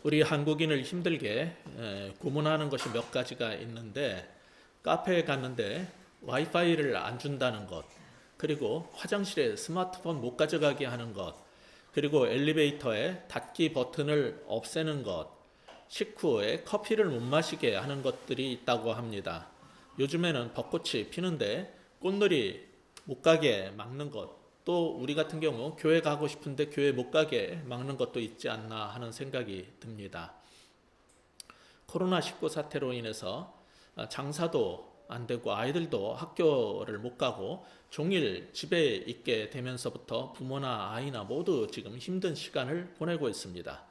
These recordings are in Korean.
우리 한국인을 힘들게 고문하는 것이 몇 가지가 있는데, 카페에 갔는데 와이파이를 안 준다는 것, 그리고 화장실에 스마트폰 못 가져가게 하는 것, 그리고 엘리베이터에 닫기 버튼을 없애는 것, 식후에 커피를 못 마시게 하는 것들이 있다고 합니다. 요즘에는 벚꽃이 피는데 꽃놀이 못 가게 막는 것, 또 우리 같은 경우 교회 가고 싶은데 교회 못 가게 막는 것도 있지 않나 하는 생각이 듭니다. 코로나19 사태로 인해서 장사도 안 되고 아이들도 학교를 못 가고 종일 집에 있게 되면서부터 부모나 아이나 모두 지금 힘든 시간을 보내고 있습니다.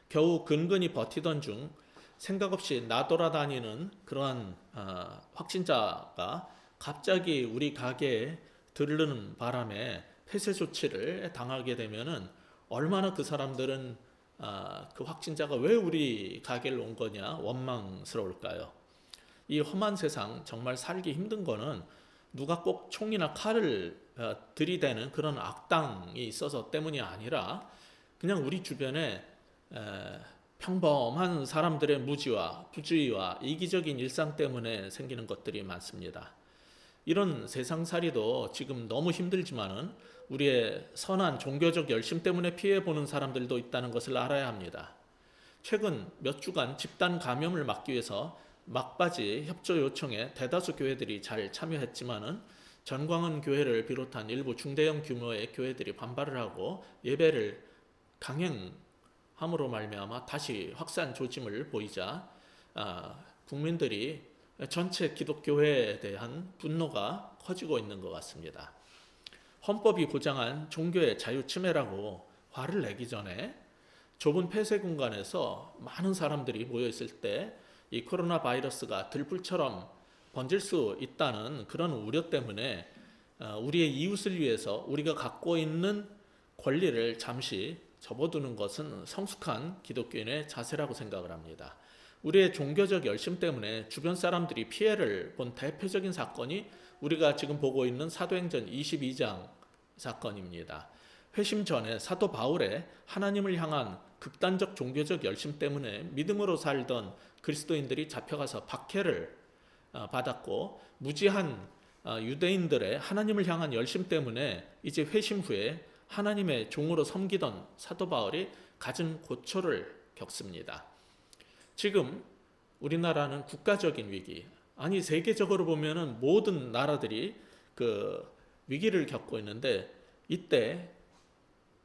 겨우 근근히 버티던 중 생각 없이 나돌아다니는 그러한 확진자가 갑자기 우리 가게에 들르는 바람에 폐쇄 조치를 당하게 되면은 얼마나 그 사람들은 그 확진자가 왜 우리 가게를 온 거냐 원망스러울까요? 이 험한 세상 정말 살기 힘든 거는 누가 꼭 총이나 칼을 들이대는 그런 악당이 있어서 때문이 아니라 그냥 우리 주변에 평범한 사람들의 무지와 부주의와 이기적인 일상 때문에 생기는 것들이 많습니다. 이런 세상살이도 지금 너무 힘들지만은 우리의 선한 종교적 열심 때문에 피해보는 사람들도 있다는 것을 알아야 합니다. 최근 몇 주간 집단 감염을 막기 위해서 막바지 협조 요청에 대다수 교회들이 잘 참여했지만은 전광훈 교회를 비롯한 일부 중대형 규모의 교회들이 반발을 하고 예배를 강행함으로 말미암아 다시 확산 조짐을 보이자 국민들이 전체 기독교회에 대한 분노가 커지고 있는 것 같습니다. 헌법이 보장한 종교의 자유 침해라고 화를 내기 전에 좁은 폐쇄 공간에서 많은 사람들이 모여 있을 때 이 코로나 바이러스가 들불처럼 번질 수 있다는 그런 우려 때문에 우리의 이웃을 위해서 우리가 갖고 있는 권리를 잠시 접어두는 것은 성숙한 기독교인의 자세라고 생각을 합니다. 우리의 종교적 열심 때문에 주변 사람들이 피해를 본 대표적인 사건이 우리가 지금 보고 있는 사도행전 22장 사건입니다. 회심 전에 사도 바울의 하나님을 향한 극단적 종교적 열심 때문에 믿음으로 살던 그리스도인들이 잡혀가서 박해를 받았고, 무지한 유대인들의 하나님을 향한 열심 때문에 이제 회심 후에 하나님의 종으로 섬기던 사도 바울이 갖은 고초를 겪습니다. 지금 우리나라는 국가적인 위기, 아니 세계적으로 보면은 모든 나라들이 그 위기를 겪고 있는데, 이때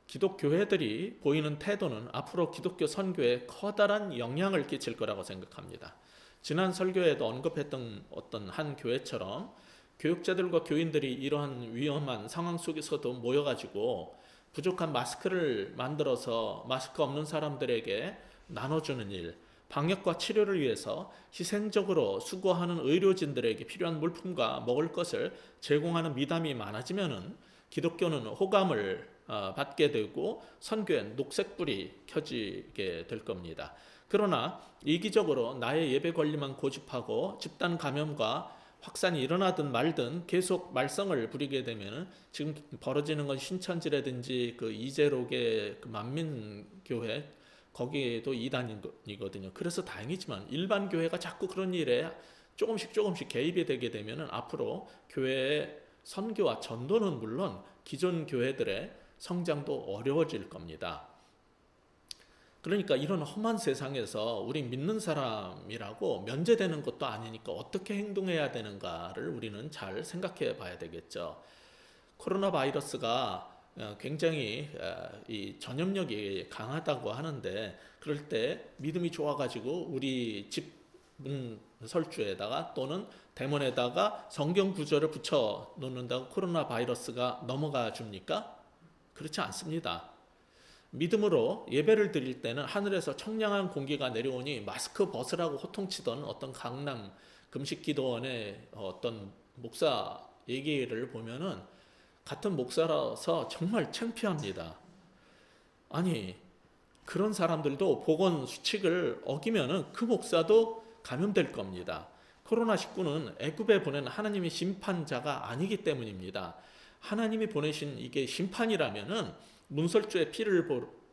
기독교회들이 보이는 태도는 앞으로 기독교 선교에 커다란 영향을 끼칠 거라고 생각합니다. 지난 설교에도 언급했던 어떤 한 교회처럼 교육자들과 교인들이 이러한 위험한 상황 속에서도 모여가지고 부족한 마스크를 만들어서 마스크 없는 사람들에게 나눠주는 일, 방역과 치료를 위해서 희생적으로 수고하는 의료진들에게 필요한 물품과 먹을 것을 제공하는 미담이 많아지면은 기독교는 호감을 받게 되고 선교엔 녹색불이 켜지게 될 겁니다. 그러나 이기적으로 나의 예배 권리만 고집하고 집단 감염과 확산이 일어나든 말든 계속 말썽을 부리게 되면 지금 벌어지는 건 신천지라든지 그 이재록의 그 만민교회 거기에도 이단이거든요. 그래서 다행이지만 일반 교회가 자꾸 그런 일에 조금씩 개입이 되게 되면 앞으로 교회의 선교와 전도는 물론 기존 교회들의 성장도 어려워질 겁니다. 그러니까 이런 험한 세상에서 우리 믿는 사람이라고 면제되는 것도 아니니까 어떻게 행동해야 되는가를 우리는 잘 생각해 봐야 되겠죠. 코로나 바이러스가 굉장히 이 전염력이 강하다고 하는데, 그럴 때 믿음이 좋아가지고 우리 집 문 설주에다가 또는 대문에다가 성경 구절을 붙여 놓는다고 코로나 바이러스가 넘어가 줍니까? 그렇지 않습니다. 믿음으로 예배를 드릴 때는 하늘에서 청량한 공기가 내려오니 마스크 벗으라고 호통치던 어떤 강남 금식기도원의 어떤 목사 얘기를 보면은 같은 목사라서 정말 창피합니다. 아니, 그런 사람들도 보건 수칙을 어기면은 그 목사도 감염될 겁니다. 코로나19는 애굽에 보낸 하나님의 심판자가 아니기 때문입니다. 하나님이 보내신 이게 심판이라면은 문설주의 피를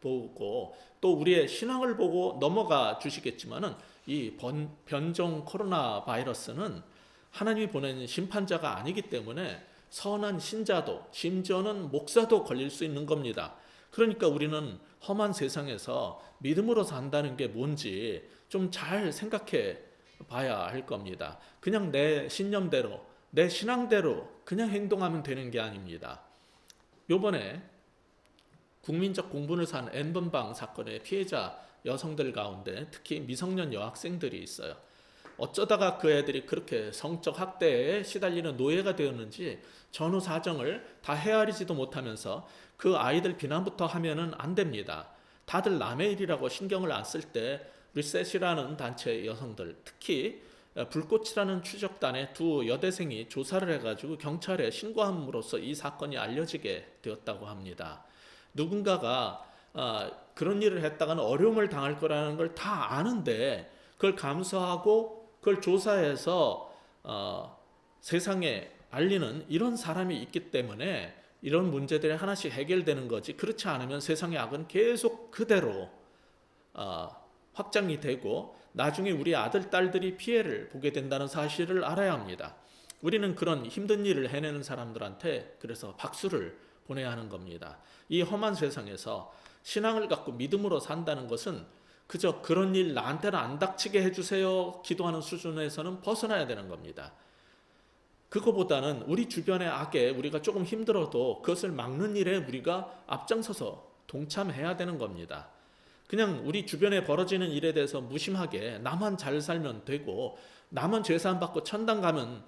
보고 또 우리의 신앙을 보고 넘어가 주시겠지만은 이 변종 코로나 바이러스는 하나님이 보낸 심판자가 아니기 때문에 선한 신자도 심지어는 목사도 걸릴 수 있는 겁니다. 그러니까 우리는 험한 세상에서 믿음으로 산다는 게 뭔지 좀 잘 생각해 봐야 할 겁니다. 그냥 내 신념대로 내 신앙대로 그냥 행동하면 되는 게 아닙니다. 요번에 국민적 공분을 산 N번방 사건의 피해자 여성들 가운데 특히 미성년 여학생들이 있어요. 어쩌다가 그 애들이 그렇게 성적 학대에 시달리는 노예가 되었는지 전후 사정을 다 헤아리지도 못하면서 그 아이들 비난부터 하면은 안 됩니다. 다들 남의 일이라고 신경을 안 쓸 때 리셋이라는 단체 여성들, 특히 불꽃이라는 추적단의 두 여대생이 조사를 해가지고 경찰에 신고함으로써 이 사건이 알려지게 되었다고 합니다. 누군가가 그런 일을 했다가는 어려움을 당할 거라는 걸 다 아는데 그걸 감수하고 그걸 조사해서 세상에 알리는 이런 사람이 있기 때문에 이런 문제들이 하나씩 해결되는 거지, 그렇지 않으면 세상의 악은 계속 그대로 확장이 되고 나중에 우리 아들, 딸들이 피해를 보게 된다는 사실을 알아야 합니다. 우리는 그런 힘든 일을 해내는 사람들한테 그래서 박수를 보내야 하는 겁니다. 이 험한 세상에서 신앙을 갖고 믿음으로 산다는 것은 그저 그런 일 나한테는 안 닥치게 해주세요 기도하는 수준에서는 벗어나야 되는 겁니다. 그거보다는 우리 주변의 악에 우리가 조금 힘들어도 그것을 막는 일에 우리가 앞장서서 동참해야 되는 겁니다. 그냥 우리 주변에 벌어지는 일에 대해서 무심하게 나만 잘 살면 되고 나만 죄사함 받고 천당 가면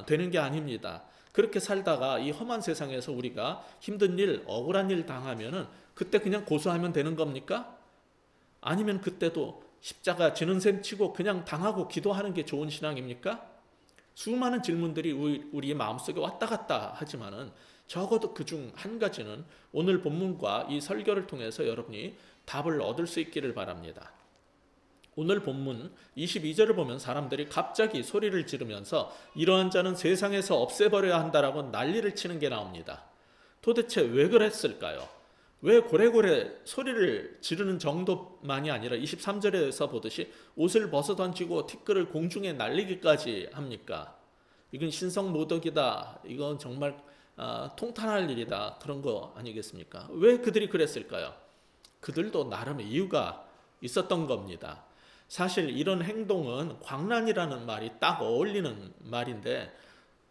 되는 게 아닙니다. 그렇게 살다가 이 험한 세상에서 우리가 힘든 일, 억울한 일 당하면은 그때 그냥 고소하면 되는 겁니까? 아니면 그때도 십자가 지는 셈 치고 그냥 당하고 기도하는 게 좋은 신앙입니까? 수많은 질문들이 우리의 마음속에 왔다 갔다 하지만은 적어도 그중 한 가지는 오늘 본문과 이 설교를 통해서 여러분이 답을 얻을 수 있기를 바랍니다. 오늘 본문 22절을 보면 사람들이 갑자기 소리를 지르면서 이러한 자는 세상에서 없애버려야 한다라고 난리를 치는 게 나옵니다. 도대체 왜 그랬을까요? 왜 고래고래 소리를 지르는 정도만이 아니라 23절에서 보듯이 옷을 벗어 던지고 티끌을 공중에 날리기까지 합니까? 이건 신성모독이다. 이건 정말 통탄할 일이다. 그런 거 아니겠습니까? 왜 그들이 그랬을까요? 그들도 나름의 이유가 있었던 겁니다. 사실 이런 행동은 광란이라는 말이 딱 어울리는 말인데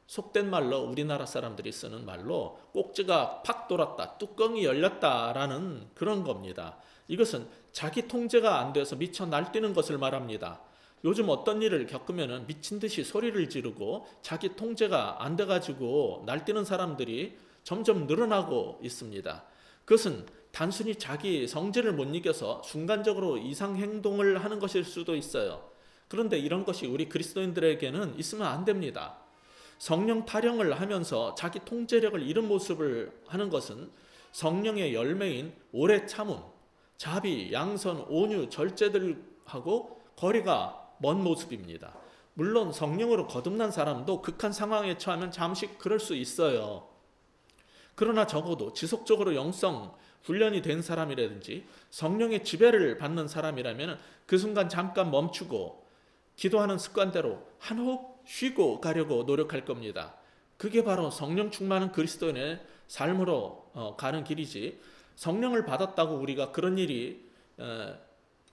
속된 말로 우리나라 사람들이 쓰는 말로 꼭지가 팍 돌았다, 뚜껑이 열렸다라는 그런 겁니다. 이것은 자기 통제가 안 돼서 미쳐 날뛰는 것을 말합니다. 요즘 어떤 일을 겪으면 미친 듯이 소리를 지르고 자기 통제가 안 돼가지고 날뛰는 사람들이 점점 늘어나고 있습니다. 그것은 단순히 자기 성질을 못 이겨서 순간적으로 이상 행동을 하는 것일 수도 있어요. 그런데 이런 것이 우리 그리스도인들에게는 있으면 안 됩니다. 성령 타령을 하면서 자기 통제력을 잃은 모습을 하는 것은 성령의 열매인 오래 참음, 자비, 양선, 온유, 절제들하고 거리가 먼 모습입니다. 물론 성령으로 거듭난 사람도 극한 상황에 처하면 잠시 그럴 수 있어요. 그러나 적어도 지속적으로 영성 훈련이 된 사람이라든지 성령의 지배를 받는 사람이라면 그 순간 잠깐 멈추고 기도하는 습관대로 한 호흡 쉬고 가려고 노력할 겁니다. 그게 바로 성령 충만한 그리스도인의 삶으로 가는 길이지, 성령을 받았다고 우리가 그런 일이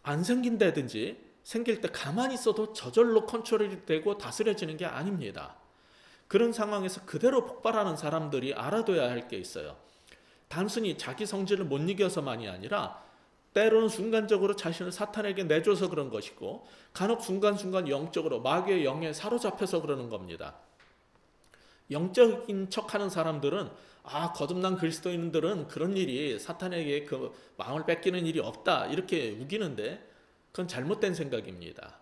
안 생긴다든지 생길 때 가만히 있어도 저절로 컨트롤이 되고 다스려지는 게 아닙니다. 그런 상황에서 그대로 폭발하는 사람들이 알아둬야 할 게 있어요. 단순히 자기 성질을 못 이겨서만이 아니라 때로는 순간적으로 자신을 사탄에게 내줘서 그런 것이고 간혹 순간순간 영적으로 마귀의 영에 사로잡혀서 그러는 겁니다. 영적인 척하는 사람들은 거듭난 그리스도인들은 그런 일이 사탄에게 그 마음을 뺏기는 일이 없다 이렇게 우기는데 그건 잘못된 생각입니다.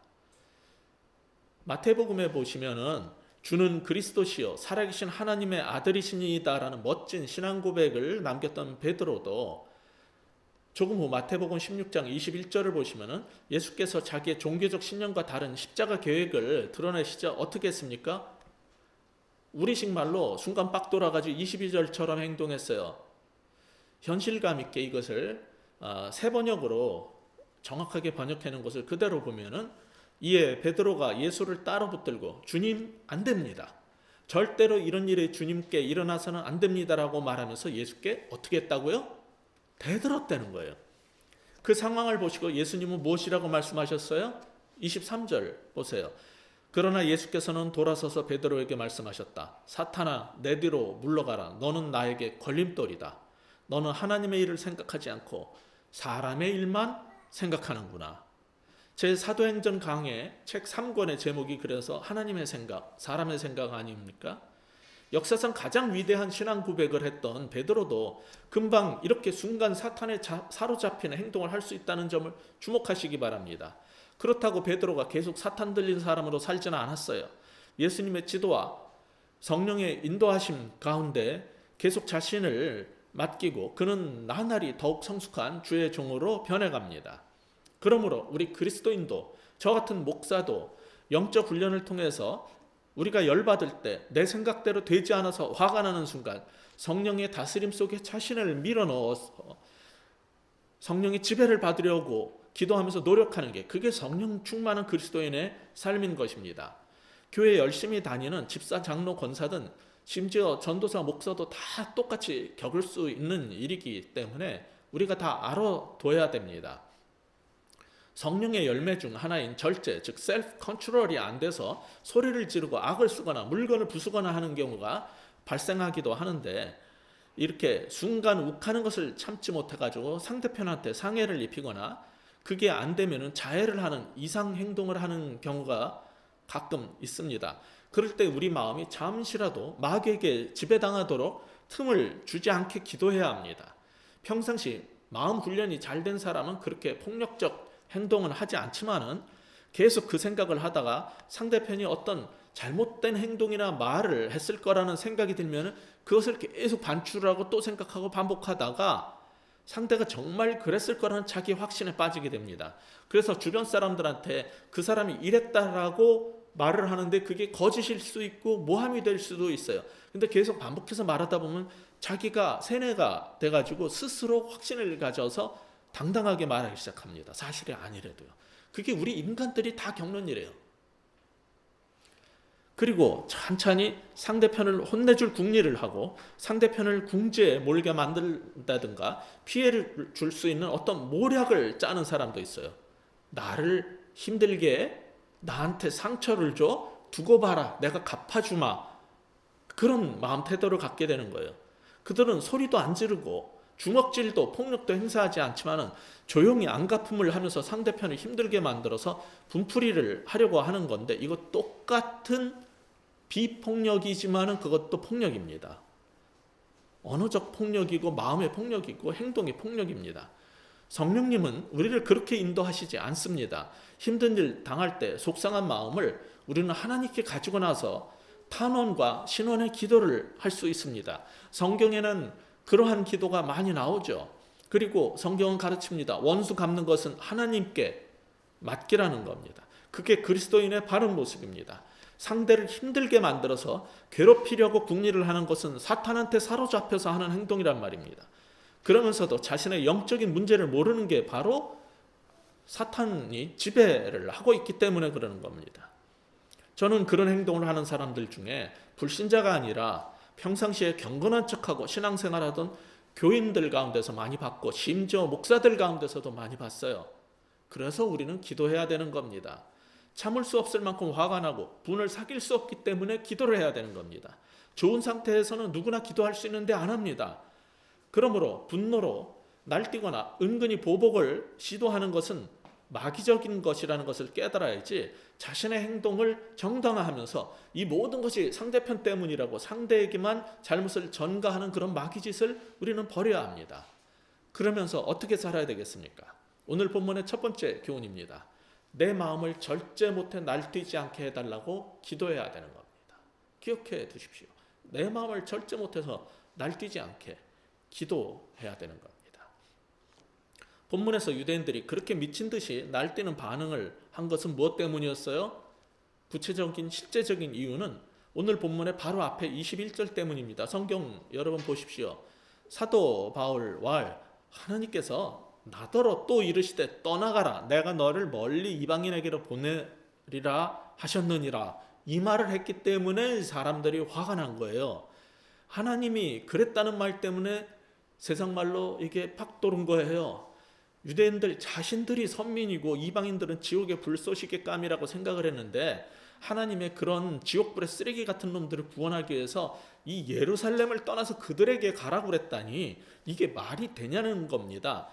마태복음에 보시면은 주는 그리스도시요 살아계신 하나님의 아들이시니이다라는 멋진 신앙 고백을 남겼던 베드로도 조금 후 마태복음 16장 21절을 보시면은 예수께서 자기의 종교적 신념과 다른 십자가 계획을 드러내시자 어떻게 했습니까? 우리식 말로 순간 빡 돌아가지고 22절처럼 행동했어요. 현실감 있게 이것을 새 번역으로 정확하게 번역해 놓은 것을 그대로 보면은, 이에 베드로가 예수를 따라 붙들고 주님 안 됩니다. 절대로 이런 일이 주님께 일어나서는 안 됩니다라고 말하면서 예수께 어떻게 했다고요? 대들었다는 거예요. 그 상황을 보시고 예수님은 무엇이라고 말씀하셨어요? 23절 보세요. 그러나 예수께서는 돌아서서 베드로에게 말씀하셨다. 사탄아, 내 뒤로 물러가라. 너는 나에게 걸림돌이다. 너는 하나님의 일을 생각하지 않고 사람의 일만 생각하는구나. 제 사도행전 강해 책 3권의 제목이 그래서 하나님의 생각, 사람의 생각 아닙니까? 역사상 가장 위대한 신앙 고백을 했던 베드로도 금방 이렇게 순간 사탄에 사로잡히는 행동을 할 수 있다는 점을 주목하시기 바랍니다. 그렇다고 베드로가 계속 사탄 들린 사람으로 살지는 않았어요. 예수님의 지도와 성령의 인도하심 가운데 계속 자신을 맡기고 그는 나날이 더욱 성숙한 주의 종으로 변해갑니다. 그러므로 우리 그리스도인도, 저 같은 목사도 영적 훈련을 통해서 우리가 열받을 때 내 생각대로 되지 않아서 화가 나는 순간 성령의 다스림 속에 자신을 밀어넣어서 성령의 지배를 받으려고 기도하면서 노력하는 게, 그게 성령 충만한 그리스도인의 삶인 것입니다. 교회 열심히 다니는 집사, 장로, 권사든 심지어 전도사, 목사도 다 똑같이 겪을 수 있는 일이기 때문에 우리가 다 알아둬야 됩니다. 성령의 열매 중 하나인 절제, 즉 셀프 컨트롤이 안 돼서 소리를 지르고 악을 쓰거나 물건을 부수거나 하는 경우가 발생하기도 하는데, 이렇게 순간 욱하는 것을 참지 못해가지고 상대편한테 상해를 입히거나 그게 안 되면은 자해를 하는 이상 행동을 하는 경우가 가끔 있습니다. 그럴 때 우리 마음이 잠시라도 마귀에게 지배당하도록 틈을 주지 않게 기도해야 합니다. 평상시 마음 훈련이 잘 된 사람은 그렇게 폭력적 행동은 하지 않지만은 계속 그 생각을 하다가 상대편이 어떤 잘못된 행동이나 말을 했을 거라는 생각이 들면은 그것을 계속 반출하고 또 생각하고 반복하다가 상대가 정말 그랬을 거라는 자기 확신에 빠지게 됩니다. 그래서 주변 사람들한테 그 사람이 이랬다라고 말을 하는데 그게 거짓일 수 있고 모함이 될 수도 있어요. 근데 계속 반복해서 말하다 보면 자기가 세뇌가 돼가지고 스스로 확신을 가져서 당당하게 말하기 시작합니다. 사실이 아니래도요. 그게 우리 인간들이 다 겪는 일이에요. 그리고 천천히 상대편을 혼내줄 궁리를 하고 상대편을 궁지에 몰게 만든다든가 피해를 줄 수 있는 어떤 모략을 짜는 사람도 있어요. 나를 힘들게 나한테 상처를 줘? 두고 봐라. 내가 갚아주마. 그런 마음 태도를 갖게 되는 거예요. 그들은 소리도 안 지르고 주먹질도 폭력도 행사하지 않지만은 조용히 안갚음을 하면서 상대편을 힘들게 만들어서 분풀이를 하려고 하는 건데, 이거 똑같은 비폭력이지만은 그것도 폭력입니다. 언어적 폭력이고 마음의 폭력이고 행동의 폭력입니다. 성령님은 우리를 그렇게 인도하시지 않습니다. 힘든 일 당할 때 속상한 마음을 우리는 하나님께 가지고 나서 탄원과 신원의 기도를 할 수 있습니다. 성경에는 그러한 기도가 많이 나오죠. 그리고 성경은 가르칩니다. 원수 갚는 것은 하나님께 맡기라는 겁니다. 그게 그리스도인의 바른 모습입니다. 상대를 힘들게 만들어서 괴롭히려고 궁리를 하는 것은 사탄한테 사로잡혀서 하는 행동이란 말입니다. 그러면서도 자신의 영적인 문제를 모르는 게 바로 사탄이 지배를 하고 있기 때문에 그러는 겁니다. 저는 그런 행동을 하는 사람들 중에 불신자가 아니라 평상시에 경건한 척하고 신앙생활하던 교인들 가운데서 많이 봤고 심지어 목사들 가운데서도 많이 봤어요. 그래서 우리는 기도해야 되는 겁니다. 참을 수 없을 만큼 화가 나고 분을 사귈 수 없기 때문에 기도를 해야 되는 겁니다. 좋은 상태에서는 누구나 기도할 수 있는데 안 합니다. 그러므로 분노로 날뛰거나 은근히 보복을 시도하는 것은 마귀적인 것이라는 것을 깨달아야지, 자신의 행동을 정당화하면서 이 모든 것이 상대편 때문이라고 상대에게만 잘못을 전가하는 그런 마귀짓을 우리는 버려야 합니다. 그러면서 어떻게 살아야 되겠습니까? 오늘 본문의 첫 번째 교훈입니다. 내 마음을 절제 못해 날뛰지 않게 해달라고 기도해야 되는 겁니다. 기억해 두십시오. 내 마음을 절제 못해서 날뛰지 않게 기도해야 되는 겁니다. 본문에서 유대인들이 그렇게 미친 듯이 날뛰는 반응을 한 것은 무엇 때문이었어요? 구체적인 실제적인 이유는 오늘 본문의 바로 앞에 21절 때문입니다. 성경 여러분 보십시오. 사도 바울과 하나님께서 나더러 또 이르시되 떠나가라 내가 너를 멀리 이방인에게로 보내리라 하셨느니라. 이 말을 했기 때문에 사람들이 화가 난 거예요. 하나님이 그랬다는 말 때문에 세상 말로 이게 팍 도는 거예요. 유대인들 자신들이 선민이고 이방인들은 지옥의 불쏘시개 감이라고 생각을 했는데, 하나님의 그런 지옥불의 쓰레기 같은 놈들을 구원하기 위해서 이 예루살렘을 떠나서 그들에게 가라고 그랬다니 이게 말이 되냐는 겁니다.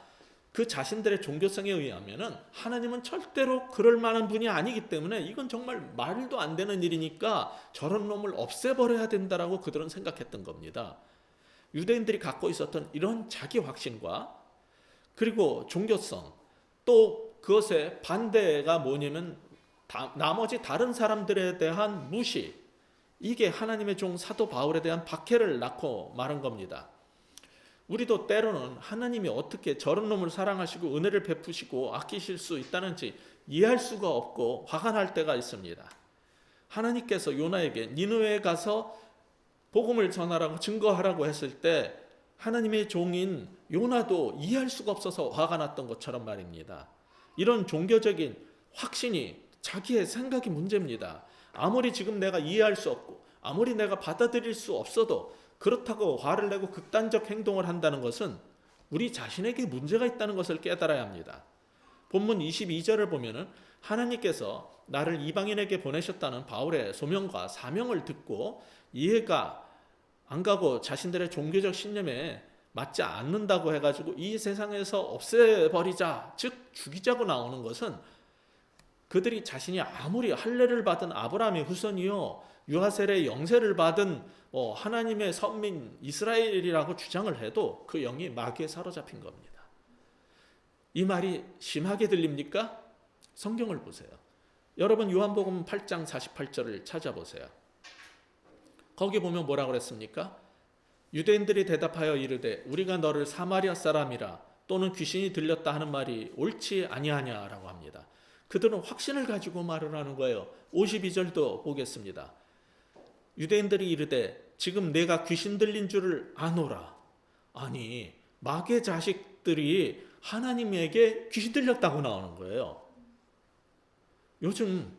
그 자신들의 종교성에 의하면은 하나님은 절대로 그럴 만한 분이 아니기 때문에 이건 정말 말도 안 되는 일이니까 저런 놈을 없애버려야 된다라고 그들은 생각했던 겁니다. 유대인들이 갖고 있었던 이런 자기 확신과 그리고 종교성, 또 그것의 반대가 뭐냐면 나머지 다른 사람들에 대한 무시, 이게 하나님의 종 사도 바울에 대한 박해를 낳고 마른 겁니다. 우리도 때로는 하나님이 어떻게 저런 놈을 사랑하시고 은혜를 베푸시고 아끼실 수 있다는지 이해할 수가 없고 화가 날 때가 있습니다. 하나님께서 요나에게 니느웨에 가서 복음을 전하라고 증거하라고 했을 때 하나님의 종인 요나도 이해할 수가 없어서 화가 났던 것처럼 말입니다. 이런 종교적인 확신이 자기의 생각이 문제입니다. 아무리 지금 내가 이해할 수 없고 아무리 내가 받아들일 수 없어도 그렇다고 화를 내고 극단적 행동을 한다는 것은 우리 자신에게 문제가 있다는 것을 깨달아야 합니다. 본문 22절을 보면은 하나님께서 나를 이방인에게 보내셨다는 바울의 소명과 사명을 듣고 이해가 안 가고 자신들의 종교적 신념에 맞지 않는다고 해가지고 이 세상에서 없애버리자, 즉 죽이자고 나오는 것은 그들이 자신이 아무리 할례를 받은 아브라함의 후손이요 유하셀의 영세를 받은 하나님의 선민 이스라엘이라고 주장을 해도 그 영이 마귀에 사로잡힌 겁니다. 이 말이 심하게 들립니까? 성경을 보세요. 여러분 요한복음 8장 48절을 찾아보세요. 거기 보면 뭐라고 그랬습니까? 유대인들이 대답하여 이르되 우리가 너를 사마리아 사람이라 또는 귀신이 들렸다 하는 말이 옳지 아니하냐라고 합니다. 그들은 확신을 가지고 말을 하는 거예요. 52절도 보겠습니다. 유대인들이 이르되 지금 내가 귀신 들린 줄을 아노라. 아니 마귀의 자식들이 하나님에게 귀신 들렸다고 나오는 거예요. 요즘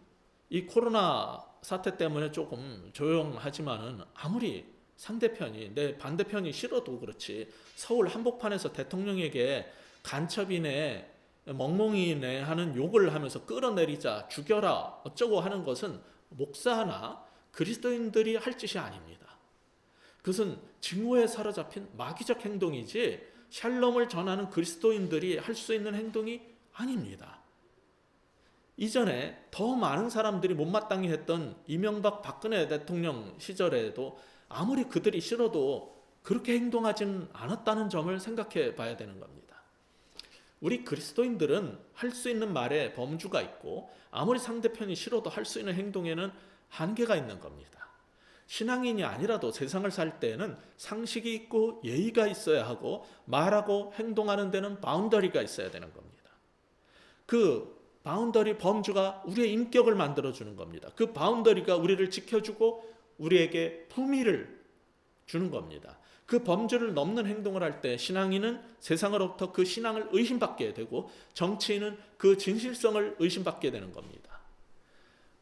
이 코로나 사태 때문에 조금 조용하지만은 아무리 상대편이 내 반대편이 싫어도 그렇지 서울 한복판에서 대통령에게 간첩이네 멍멍이네 하는 욕을 하면서 끌어내리자 죽여라 어쩌고 하는 것은 목사나 그리스도인들이 할 짓이 아닙니다. 그것은 증오에 사로잡힌 마귀적 행동이지 샬롬을 전하는 그리스도인들이 할 수 있는 행동이 아닙니다. 이전에 더 많은 사람들이 못마땅히 했던 이명박 박근혜 대통령 시절에도 아무리 그들이 싫어도 그렇게 행동하지는 않았다는 점을 생각해 봐야 되는 겁니다. 우리 그리스도인들은 할 수 있는 말에 범주가 있고 아무리 상대편이 싫어도 할 수 있는 행동에는 한계가 있는 겁니다. 신앙인이 아니라도 세상을 살 때에는 상식이 있고 예의가 있어야 하고 말하고 행동하는 데는 바운더리가 있어야 되는 겁니다. 그 바운더리 범주가 우리의 인격을 만들어주는 겁니다. 그 바운더리가 우리를 지켜주고 우리에게 품위를 주는 겁니다. 그 범주를 넘는 행동을 할 때 신앙인은 세상으로부터 그 신앙을 의심받게 되고 정치인은 그 진실성을 의심받게 되는 겁니다.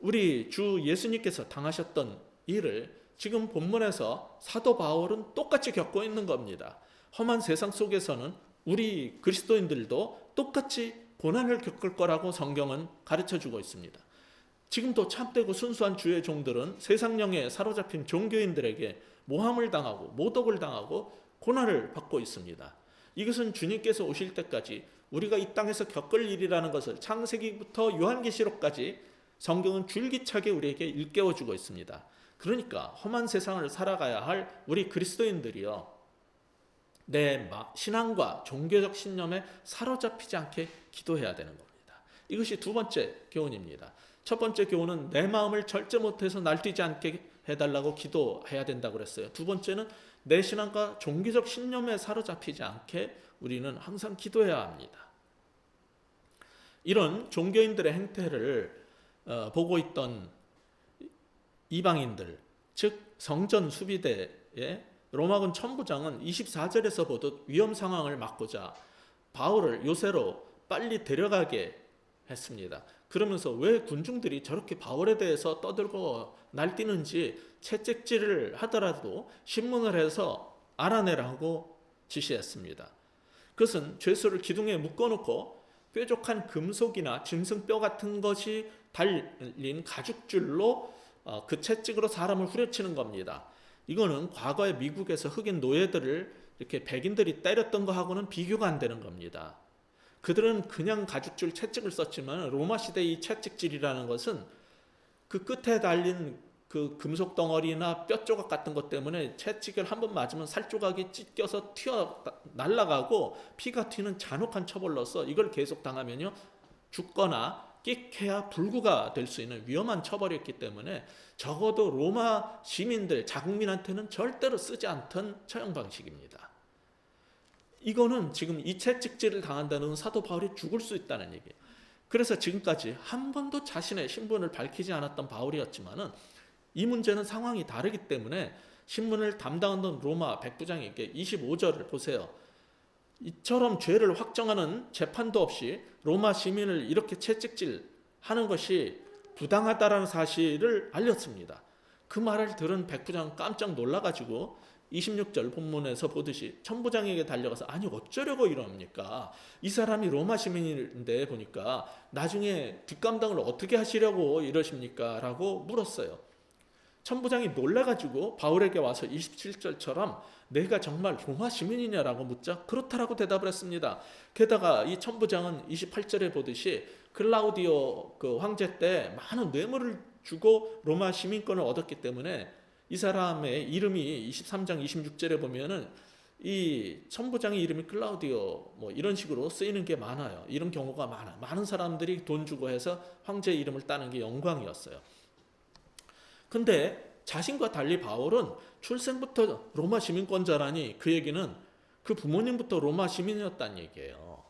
우리 주 예수님께서 당하셨던 일을 지금 본문에서 사도 바울은 똑같이 겪고 있는 겁니다. 험한 세상 속에서는 우리 그리스도인들도 똑같이 고난을 겪을 거라고 성경은 가르쳐주고 있습니다. 지금도 참되고 순수한 주의 종들은 세상령에 사로잡힌 종교인들에게 모함을 당하고 모독을 당하고 고난을 받고 있습니다. 이것은 주님께서 오실 때까지 우리가 이 땅에서 겪을 일이라는 것을 창세기부터 요한계시록까지 성경은 줄기차게 우리에게 일깨워주고 있습니다. 그러니까 험한 세상을 살아가야 할 우리 그리스도인들이요, 내 신앙과 종교적 신념에 사로잡히지 않게 기도해야 되는 겁니다. 이것이 두 번째 교훈입니다. 첫 번째 교훈은 내 마음을 절제 못해서 날뛰지 않게 해달라고 기도해야 된다고 그랬어요. 두 번째는 내 신앙과 종교적 신념에 사로잡히지 않게 우리는 항상 기도해야 합니다. 이런 종교인들의 행태를 보고 있던 이방인들, 즉 성전 수비대의 로마군 천부장은 24절에서 보듯 위험 상황을 막고자 바울을 요새로 빨리 데려가게 했습니다. 그러면서 왜 군중들이 저렇게 바울에 대해서 떠들고 날뛰는지 채찍질을 하더라도 신문을 해서 알아내라고 지시했습니다. 그것은 죄수를 기둥에 묶어놓고 뾰족한 금속이나 짐승뼈 같은 것이 달린 가죽줄로 그 채찍으로 사람을 후려치는 겁니다. 이거는 과거에 미국에서 흑인 노예들을 이렇게 백인들이 때렸던 거하고는 비교가 안 되는 겁니다. 그들은 그냥 가죽줄 채찍을 썼지만 로마 시대의 이 채찍질이라는 것은 그 끝에 달린 그 금속 덩어리나 뼈 조각 같은 것 때문에 채찍을 한번 맞으면 살 조각이 찢겨서 튀어 날아가고 피가 튀는 잔혹한 처벌로서 이걸 계속 당하면요 죽거나 끽해야 불구가 될 수 있는 위험한 처벌이었기 때문에 적어도 로마 시민들 자국민한테는 절대로 쓰지 않던 처형 방식입니다. 이거는 지금 이 채찍질을 당한다는 사도 바울이 죽을 수 있다는 얘기예요. 그래서 지금까지 한 번도 자신의 신분을 밝히지 않았던 바울이었지만은 이 문제는 상황이 다르기 때문에 신문을 담당하던 로마 백부장에게 25절을 보세요. 이처럼 죄를 확정하는 재판도 없이 로마 시민을 이렇게 채찍질 하는 것이 부당하다라는 사실을 알렸습니다. 그 말을 들은 백부장 깜짝 놀라가지고 26절 본문에서 보듯이 천부장에게 달려가서 아니 어쩌려고 이럽니까? 이 사람이 로마 시민인데 보니까 나중에 뒷감당을 어떻게 하시려고 이러십니까? 라고 물었어요. 천부장이 놀라가지고 바울에게 와서 27절처럼 내가 정말 로마 시민이냐라고 묻자 그렇다라고 대답을 했습니다. 게다가 이 천부장은 28절에 보듯이 클라우디오 그 황제 때 많은 뇌물을 주고 로마 시민권을 얻었기 때문에 이 사람의 이름이 23장 26절에 보면은 이 천부장의 이름이 클라우디오 뭐 이런 식으로 쓰이는 게 많아요. 이런 경우가 많아요. 많은 사람들이 돈 주고 해서 황제의 이름을 따는 게 영광이었어요. 근데 자신과 달리 바울은 출생부터 로마 시민권자라니 그 얘기는 그 부모님부터 로마 시민이었다는 얘기예요.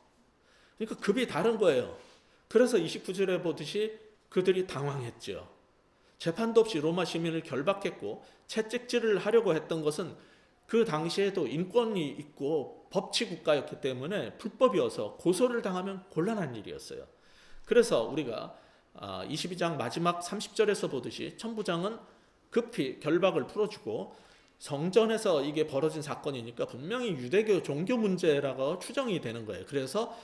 그러니까 급이 다른 거예요. 그래서 29절에 보듯이 그들이 당황했죠. 재판도 없이 로마 시민을 결박했고 채찍질을 하려고 했던 것은 그 당시에도 인권이 있고 법치 국가였기 때문에 불법이어서 고소를 당하면 곤란한 일이었어요. 그래서 우리가 22장 마지막 30절에서 보듯이 천부장은 급히 결박을 풀어주고 성전에서 이게 벌어진 사건이니까 분명히 유대교 종교 문제라고 추정이 되는 거예요. 그래서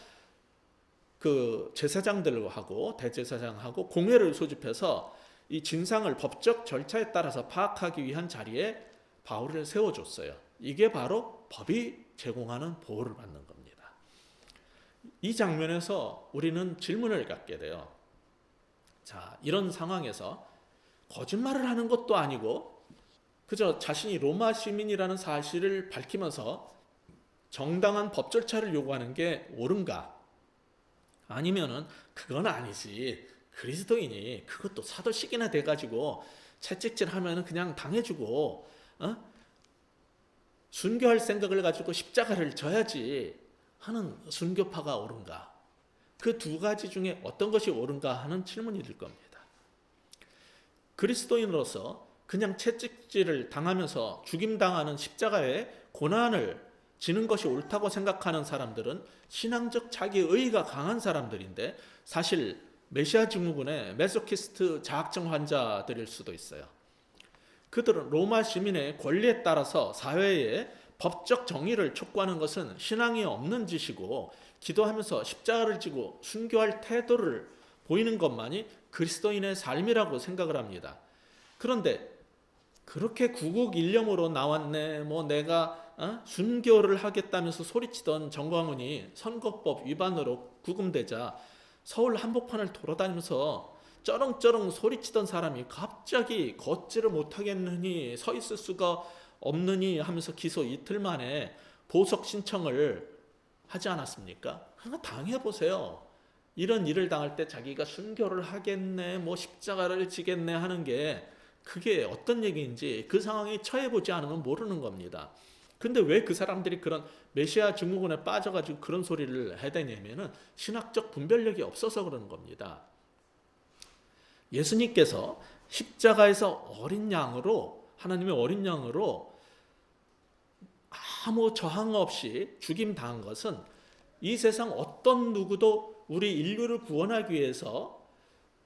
그 제사장들하고 대제사장하고 공회를 소집해서 이 진상을 법적 절차에 따라서 파악하기 위한 자리에 바울을 세워줬어요. 이게 바로 법이 제공하는 보호를 받는 겁니다. 이 장면에서 우리는 질문을 갖게 돼요. 자, 이런 상황에서 거짓말을 하는 것도 아니고 그저 자신이 로마 시민이라는 사실을 밝히면서 정당한 법 절차를 요구하는 게 옳은가? 아니면은 그건 아니지. 그리스도인이 그것도 사도식이나 돼가지고 채찍질 하면은 그냥 당해주고 순교할 생각을 가지고 십자가를 져야지 하는 순교파가 옳은가? 그 두 가지 중에 어떤 것이 옳은가 하는 질문이 들 겁니다. 그리스도인으로서 그냥 채찍질을 당하면서 죽임당하는 십자가의 고난을 지는 것이 옳다고 생각하는 사람들은 신앙적 자기의의가 강한 사람들인데 사실 메시아 증후군의 메소키스트 자학증 환자들일 수도 있어요. 그들은 로마 시민의 권리에 따라서 사회의 법적 정의를 촉구하는 것은 신앙이 없는 짓이고 기도하면서 십자가를 지고 순교할 태도를 보이는 것만이 그리스도인의 삶이라고 생각을 합니다. 그런데 그렇게 구국일령으로 나왔네 뭐 내가 순교를 하겠다면서 소리치던 정광훈이 선거법 위반으로 구금되자 서울 한복판을 돌아다니면서 쩌렁쩌렁 소리치던 사람이 갑자기 걷지를 못하겠느니 서 있을 수가 없느니 하면서 기소 이틀 만에 보석 신청을 하지 않았습니까? 하나 당해보세요. 이런 일을 당할 때 자기가 순교를 하겠네 뭐 십자가를 지겠네 하는 게 그게 어떤 얘기인지 그 상황에 처해보지 않으면 모르는 겁니다. 근데 왜 그 사람들이 그런 메시아 증후군에 빠져가지고 그런 소리를 해대냐면은 신학적 분별력이 없어서 그러는 겁니다. 예수님께서 십자가에서 어린 양으로 하나님의 어린 양으로 아무 저항 없이 죽임 당한 것은 이 세상 어떤 누구도 우리 인류를 구원하기 위해서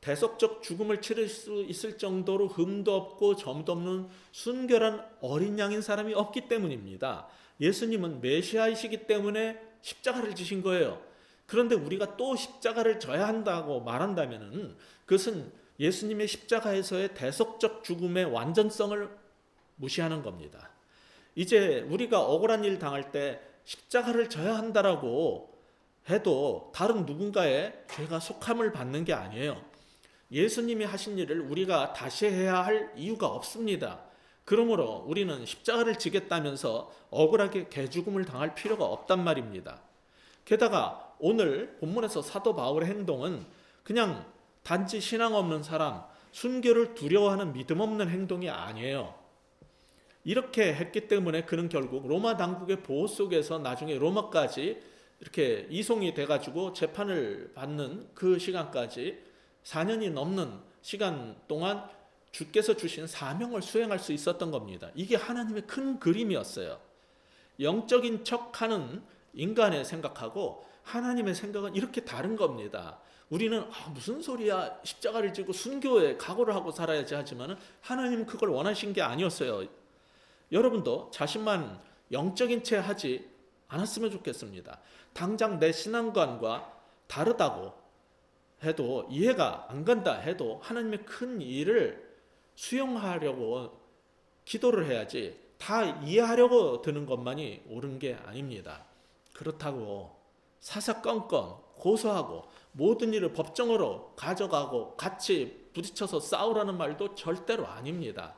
대속적 죽음을 치를 수 있을 정도로 흠도 없고 점도 없는 순결한 어린 양인 사람이 없기 때문입니다. 예수님은 메시아이시기 때문에 십자가를 지신 거예요. 그런데 우리가 또 십자가를 져야 한다고 말한다면 그것은 예수님의 십자가에서의 대속적 죽음의 완전성을 무시하는 겁니다. 이제 우리가 억울한 일 당할 때 십자가를 져야 한다라고 해도 다른 누군가의 죄가 속함을 받는 게 아니에요. 예수님이 하신 일을 우리가 다시 해야 할 이유가 없습니다. 그러므로 우리는 십자가를 지겠다면서 억울하게 개죽음을 당할 필요가 없단 말입니다. 게다가 오늘 본문에서 사도 바울의 행동은 그냥 단지 신앙 없는 사람, 순교를 두려워하는 믿음 없는 행동이 아니에요. 이렇게 했기 때문에 그는 결국 로마 당국의 보호 속에서 나중에 로마까지 이렇게 이송이 돼가지고 재판을 받는 그 시간까지 4년이 넘는 시간 동안 주께서 주신 사명을 수행할 수 있었던 겁니다. 이게 하나님의 큰 그림이었어요. 영적인 척하는 인간의 생각하고 하나님의 생각은 이렇게 다른 겁니다. 우리는 무슨 소리야, 십자가를 지고 순교에 각오를 하고 살아야지 하지만 하나님은 그걸 원하신 게 아니었어요. 여러분도 자신만 영적인 채 하지 않았으면 좋겠습니다. 당장 내 신앙관과 다르다고 해도, 이해가 안 간다 해도 하나님의 큰 일을 수용하려고 기도를 해야지 다 이해하려고 드는 것만이 옳은 게 아닙니다. 그렇다고 사사건건 고소하고 모든 일을 법정으로 가져가고 같이 부딪혀서 싸우라는 말도 절대로 아닙니다.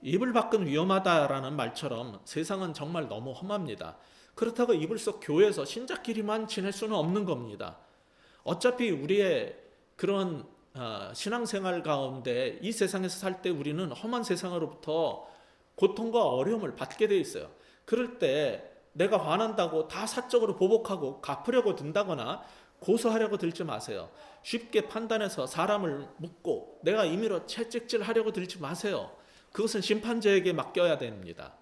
이불 밖은 위험하다라는 말처럼 세상은 정말 너무 험합니다. 그렇다고 이불 속 교회에서 신자끼리만 지낼 수는 없는 겁니다. 어차피 우리의 그런 신앙생활 가운데 이 세상에서 살 때 우리는 험한 세상으로부터 고통과 어려움을 받게 돼 있어요. 그럴 때 내가 화난다고 다 사적으로 보복하고 갚으려고 든다거나 고소하려고 들지 마세요. 쉽게 판단해서 사람을 묻고 내가 임의로 채찍질하려고 들지 마세요. 그것은 심판자에게 맡겨야 됩니다.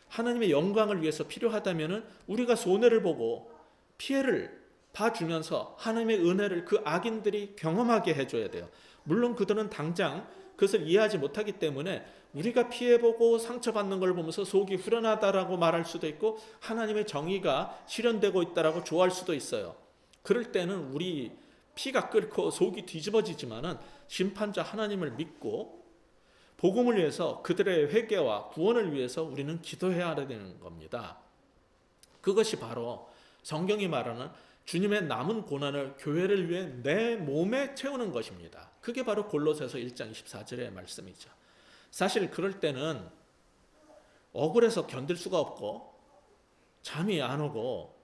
하나님의 영광을 위해서 필요하다면 우리가 손해를 보고 피해를 봐주면서 하나님의 은혜를 그 악인들이 경험하게 해줘야 돼요. 물론 그들은 당장 그것을 이해하지 못하기 때문에 우리가 피해보고 상처받는 걸 보면서 속이 후련하다라고 말할 수도 있고 하나님의 정의가 실현되고 있다라고 좋아할 수도 있어요. 그럴 때는 우리 피가 끓고 속이 뒤집어지지만은 심판자 하나님을 믿고 복음을 위해서 그들의 회개와 구원을 위해서 우리는 기도해야 되는 겁니다. 그것이 바로 성경이 말하는 주님의 남은 고난을 교회를 위해 내 몸에 채우는 것입니다. 그게 바로 골로새서 1장 24절의 말씀이죠. 사실 그럴 때는 억울해서 견딜 수가 없고 잠이 안 오고,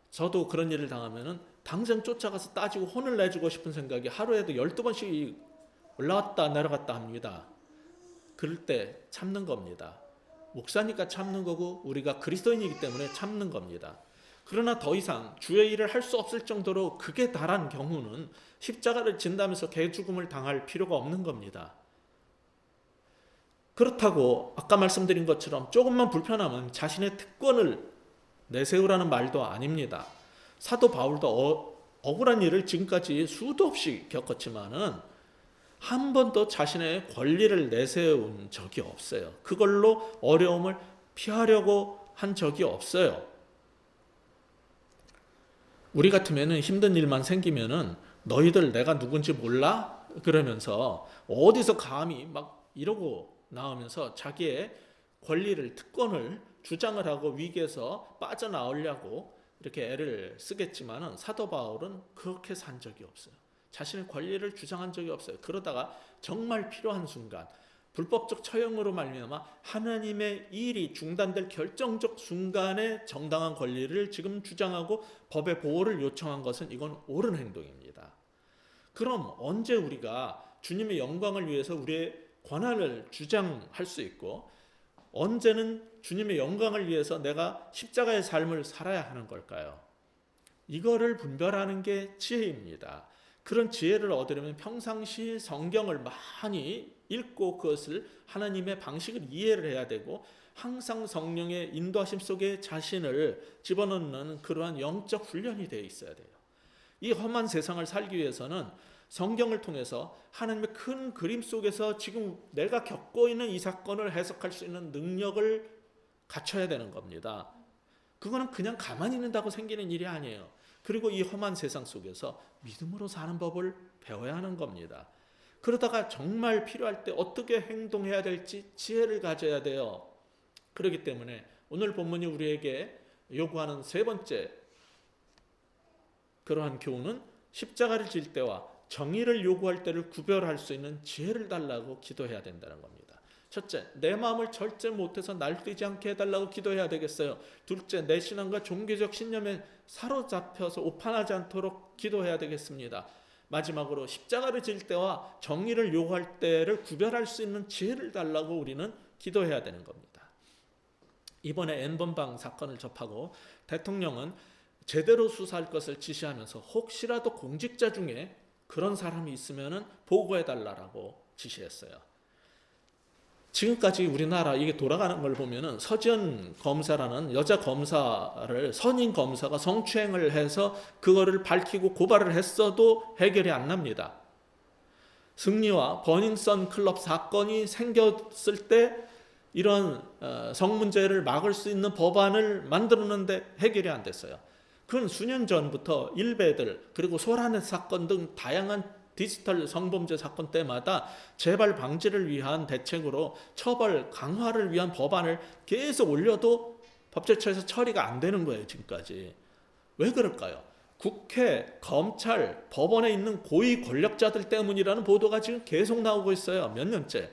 저도 그런 일을 당하면 당장 쫓아가서 따지고 혼을 내주고 싶은 생각이 하루에도 12번씩 올라왔다 내려갔다 합니다. 그럴 때 참는 겁니다. 목사니까 참는 거고 우리가 그리스도인이기 때문에 참는 겁니다. 그러나 더 이상 주의 일을 할 수 없을 정도로 극에 달한 경우는 십자가를 진다면서 개죽음을 당할 필요가 없는 겁니다. 그렇다고 아까 말씀드린 것처럼 조금만 불편하면 자신의 특권을 내세우라는 말도 아닙니다. 사도 바울도 억울한 일을 지금까지 수도 없이 겪었지만은 한 번도 자신의 권리를 내세운 적이 없어요. 그걸로 어려움을 피하려고 한 적이 없어요. 우리 같으면은 힘든 일만 생기면은 너희들 내가 누군지 몰라? 그러면서 어디서 감히 막 이러고 나오면서 자기의 권리를, 특권을 주장을 하고 위기에서 빠져나오려고 이렇게 애를 쓰겠지만은 사도 바울은 그렇게 산 적이 없어요. 자신의 권리를 주장한 적이 없어요. 그러다가 정말 필요한 순간, 불법적 처형으로 말미암아 하나님의 일이 중단될 결정적 순간에 정당한 권리를 지금 주장하고 법의 보호를 요청한 것은 이건 옳은 행동입니다. 그럼 언제 우리가 주님의 영광을 위해서 우리의 권한을 주장할 수 있고 언제는 주님의 영광을 위해서 내가 십자가의 삶을 살아야 하는 걸까요? 이거를 분별하는 게 지혜입니다. 그런 지혜를 얻으려면 평상시 성경을 많이 읽고 그것을 하나님의 방식을 이해를 해야 되고 항상 성령의 인도하심 속에 자신을 집어넣는 그러한 영적 훈련이 되어 있어야 돼요. 이 험한 세상을 살기 위해서는 성경을 통해서 하나님의 큰 그림 속에서 지금 내가 겪고 있는 이 사건을 해석할 수 있는 능력을 갖춰야 되는 겁니다. 그거는 그냥 가만히 있는다고 생기는 일이 아니에요. 그리고 이 험한 세상 속에서 믿음으로 사는 법을 배워야 하는 겁니다. 그러다가 정말 필요할 때 어떻게 행동해야 될지 지혜를 가져야 돼요. 그렇기 때문에 오늘 본문이 우리에게 요구하는 세 번째 그러한 교훈은 십자가를 질 때와 정의를 요구할 때를 구별할 수 있는 지혜를 달라고 기도해야 된다는 겁니다. 첫째, 내 마음을 절제 못해서 날뛰지 않게 해달라고 기도해야 되겠어요. 둘째, 내 신앙과 종교적 신념에 사로잡혀서 오판하지 않도록 기도해야 되겠습니다. 마지막으로 십자가를 질 때와 정의를 요구할 때를 구별할 수 있는 지혜를 달라고 우리는 기도해야 되는 겁니다. 이번에 N번방 사건을 접하고 대통령은 제대로 수사할 것을 지시하면서 혹시라도 공직자 중에 그런 사람이 있으면 보고해달라고 지시했어요. 지금까지 우리나라 이게 돌아가는 걸 보면은 서지연 검사라는 여자 검사를 선임 검사가 성추행을 해서 그거를 밝히고 고발을 했어도 해결이 안 납니다. 승리와 버닝썬 클럽 사건이 생겼을 때 이런 성문제를 막을 수 있는 법안을 만들었는데 해결이 안 됐어요. 그건 수년 전부터 일베들 그리고 소라넷 사건 등 다양한 디지털 성범죄 사건 때마다 재발 방지를 위한 대책으로 처벌 강화를 위한 법안을 계속 올려도 법제처에서 처리가 안 되는 거예요. 지금까지. 왜 그럴까요? 국회, 검찰, 법원에 있는 고위 권력자들 때문이라는 보도가 지금 계속 나오고 있어요. 몇 년째.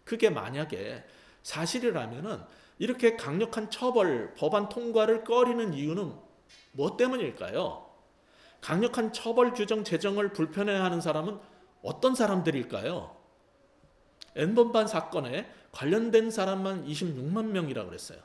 그게 만약에 사실이라면은 이렇게 강력한 처벌, 법안 통과를 꺼리는 이유는 뭐 때문일까요? 강력한 처벌 규정 제정을 불편해하는 사람은 어떤 사람들일까요? N번방 사건에 관련된 사람만 26만 명이라고 그랬어요.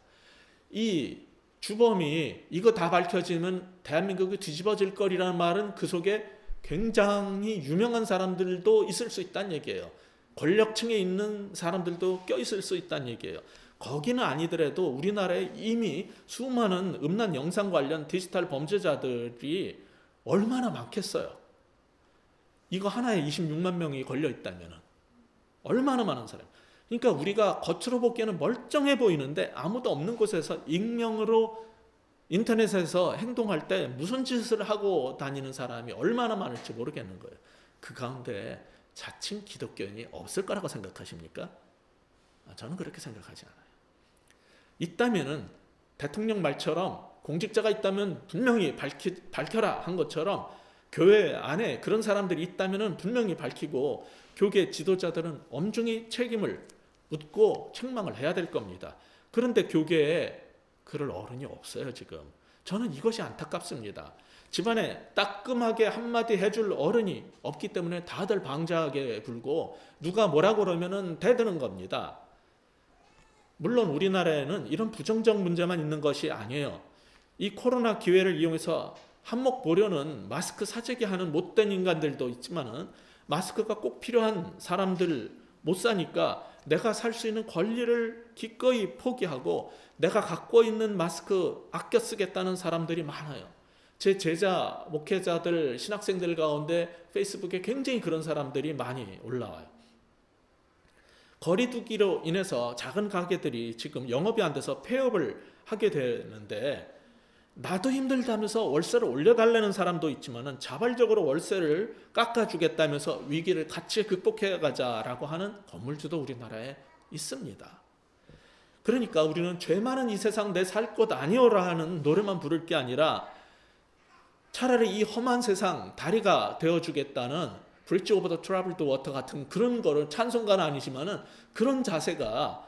이 주범이 이거 다 밝혀지면 대한민국이 뒤집어질 거리라는 말은 그 속에 굉장히 유명한 사람들도 있을 수 있다는 얘기예요. 권력층에 있는 사람들도 껴있을 수 있다는 얘기예요. 거기는 아니더라도 우리나라에 이미 수많은 음란 영상 관련 디지털 범죄자들이 얼마나 많겠어요. 이거 하나에 26만 명이 걸려있다면 얼마나 많은 사람. 그러니까 우리가 겉으로 보기에는 멀쩡해 보이는데 아무도 없는 곳에서 익명으로 인터넷에서 행동할 때 무슨 짓을 하고 다니는 사람이 얼마나 많을지 모르겠는 거예요. 그 가운데 자칭 기독교인이 없을 거라고 생각하십니까? 저는 그렇게 생각하지 않아요. 있다면은 대통령 말처럼 공직자가 있다면 분명히 밝혀라 한 것처럼 교회 안에 그런 사람들이 있다면은 분명히 밝히고 교계 지도자들은 엄중히 책임을 묻고 책망을 해야 될 겁니다. 그런데 교계에 그럴 어른이 없어요 지금. 저는 이것이 안타깝습니다. 집안에 따끔하게 한마디 해줄 어른이 없기 때문에 다들 방자하게 굴고 누가 뭐라고 그러면은 대드는 겁니다. 물론 우리나라에는 이런 부정적 문제만 있는 것이 아니에요. 이 코로나 기회를 이용해서 한몫 보려는 마스크 사재기 하는 못된 인간들도 있지만은 마스크가 꼭 필요한 사람들 못 사니까 내가 살 수 있는 권리를 기꺼이 포기하고 내가 갖고 있는 마스크 아껴 쓰겠다는 사람들이 많아요. 제 제자, 목회자들, 신학생들 가운데 페이스북에 굉장히 그런 사람들이 많이 올라와요. 거리두기로 인해서 작은 가게들이 지금 영업이 안 돼서 폐업을 하게 되는데 나도 힘들다면서 월세를 올려달라는 사람도 있지만은 자발적으로 월세를 깎아주겠다면서 위기를 같이 극복해가자라고 하는 건물주도 우리나라에 있습니다. 그러니까 우리는 죄 많은 이 세상 내 살 곳 아니오라 하는 노래만 부를 게 아니라 차라리 이 험한 세상 다리가 되어주겠다는 브릿지 오버 더 트러블드 워터 같은 그런 거를 찬송가는 아니지만은 그런 자세가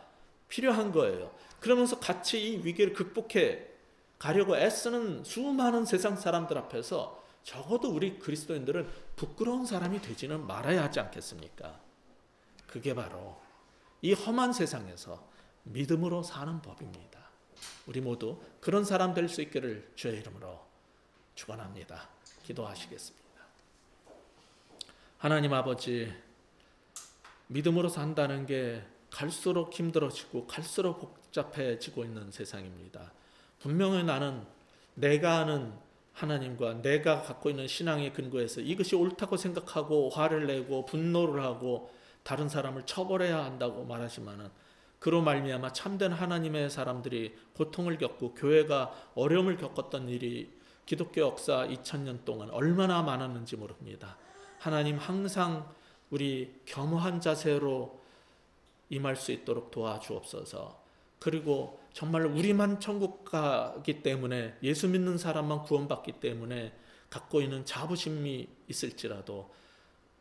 필요한 거예요. 그러면서 같이 이 위기를 극복해 가려고 애쓰는 수많은 세상 사람들 앞에서 적어도 우리 그리스도인들은 부끄러운 사람이 되지는 말아야 하지 않겠습니까? 그게 바로 이 험한 세상에서 믿음으로 사는 법입니다. 우리 모두 그런 사람 될 수 있기를 주의 이름으로 축원합니다. 기도하시겠습니다. 하나님 아버지, 믿음으로 산다는 게 갈수록 힘들어지고 갈수록 복잡해지고 있는 세상입니다. 분명히 나는 내가 아는 하나님과 내가 갖고 있는 신앙의 근거에서 이것이 옳다고 생각하고 화를 내고 분노를 하고 다른 사람을 처벌해야 한다고 말하지만은, 그로 말미암아 참된 하나님의 사람들이 고통을 겪고 교회가 어려움을 겪었던 일이 기독교 역사 2000년 동안 얼마나 많았는지 모릅니다. 하나님 항상 우리 겸허한 자세로 임할 수 있도록 도와주옵소서. 그리고 정말 우리만 천국 가기 때문에, 예수 믿는 사람만 구원받기 때문에 갖고 있는 자부심이 있을지라도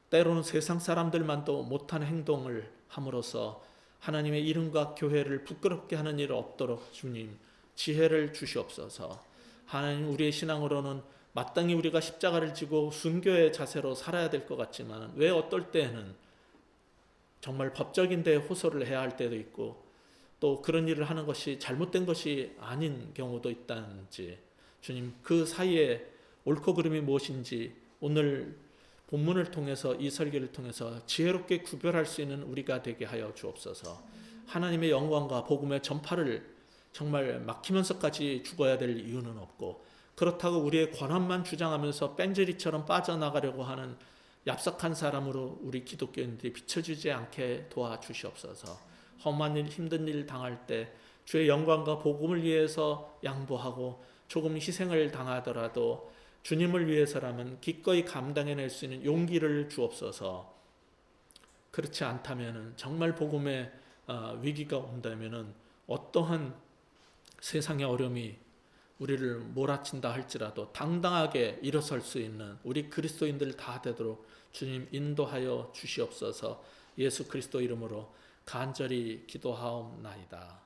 때로는 세상 사람들만도 못한 행동을 함으로써 하나님의 이름과 교회를 부끄럽게 하는 일 없도록 주님 지혜를 주시옵소서. 하나님, 우리의 신앙으로는 마땅히 우리가 십자가를 지고 순교의 자세로 살아야 될 것 같지만 왜 어떨 때에는 정말 법적인 데 호소를 해야 할 때도 있고 또 그런 일을 하는 것이 잘못된 것이 아닌 경우도 있다는지, 주님 그 사이에 옳고 그름이 무엇인지 오늘 본문을 통해서, 이 설교를 통해서 지혜롭게 구별할 수 있는 우리가 되게 하여 주옵소서. 하나님의 영광과 복음의 전파를 정말 막히면서까지 죽어야 될 이유는 없고, 그렇다고 우리의 권한만 주장하면서 뺀질이처럼 빠져나가려고 하는 얍삭한 사람으로 우리 기독교인들이 비춰주지 않게 도와주시옵소서. 험한 일, 힘든 일 당할 때 주의 영광과 복음을 위해서 양보하고 조금 희생을 당하더라도 주님을 위해서라면 기꺼이 감당해낼 수 있는 용기를 주옵소서. 그렇지 않다면 정말 복음의 위기가 온다면 어떠한 세상의 어려움이 우리를 몰아친다 할지라도 당당하게 일어설 수 있는 우리 그리스도인들 다 되도록 주님 인도하여 주시옵소서. 예수 그리스도 이름으로 간절히 기도하옵나이다.